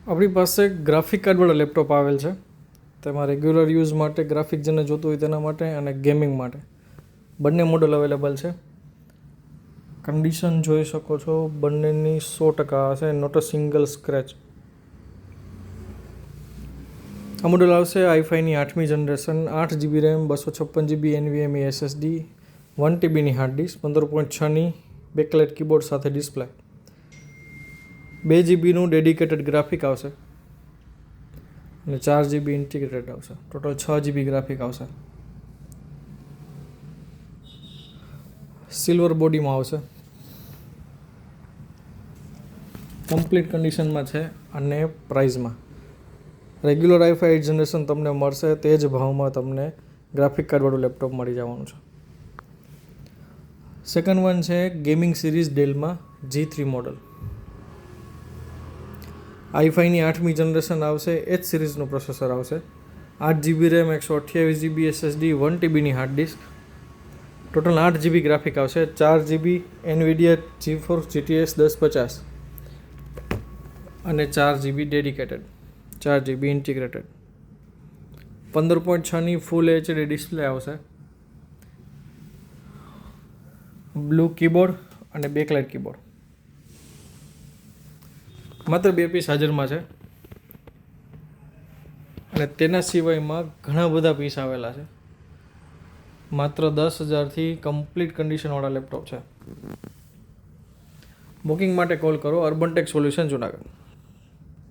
આપણી પાસે graphic કાર્ડવાળા laptop આવેલ છે. તેમાં રેગ્યુલર યુઝ માટે ગ્રાફિક જેને જોતું હોય તેના માટે અને ગેમિંગ માટે બંને મોડલ અવેલેબલ છે. કન્ડિશન જોઈ શકો છો, બંનેની 100% હશે, નોટ અ સિંગલ સ્ક્રેચ. આ મોડલ આવશે i5ની 8મી generation, 8GB RAM, 256GB NVMe SSD, 1TBની હાર્ડ ડિસ્ક, 15.6ની બેકલાઇટ કીબોર્ડ સાથે ડિસ્પ્લે, 2GBનું ડેડિકેટેડ ગ્રાફિક આવશે અને 4GB ઇન્ટિગ્રેટેડ આવશે. ટોટલ 6GB ગ્રાફિક આવશે. સિલ્વર બોડીમાં આવશે, કમ્પ્લીટ કન્ડિશનમાં છે અને પ્રાઇઝમાં રેગ્યુલર i5 8 જનરેશન તમને મળશે તે જ ભાવમાં તમને ગ્રાફિક કાર્ડવાળું લેપટોપ મળી જવાનું છે. સેકન્ડ વન છે ગેમિંગ સિરીઝ ડેલમાં G3 મોડલ. i5ની 8મી જનરેશન આવશે, એ જ સિરીઝનું પ્રોસેસર આવશે, 8GB રેમ, 128GB SSD, 1TBની hard disk, total 8GB graphic આવશે, 4GB NVIDIA GeForce GTX 1050 અને 4GB ડેડિકેટેડ, 4GB ઇન્ટિગ્રેટેડ, 15.6ની ફૂલ HD ડિસ્પ્લે આવશે, બ્લુ કીબોર્ડ અને બેકલાઇટ કીબોર્ડ. માત્ર 2 પીસ હાજરમાં છે અને તેના સિવાયમાં ઘણા બધા પીસ આવેલા છે. માત્ર 10,000થી કમ્પ્લીટ કન્ડિશનવાળા લેપટોપ છે. બુકિંગ માટે કોલ કરો અર્બન ટેક સોલ્યુશન જુનાગઢ.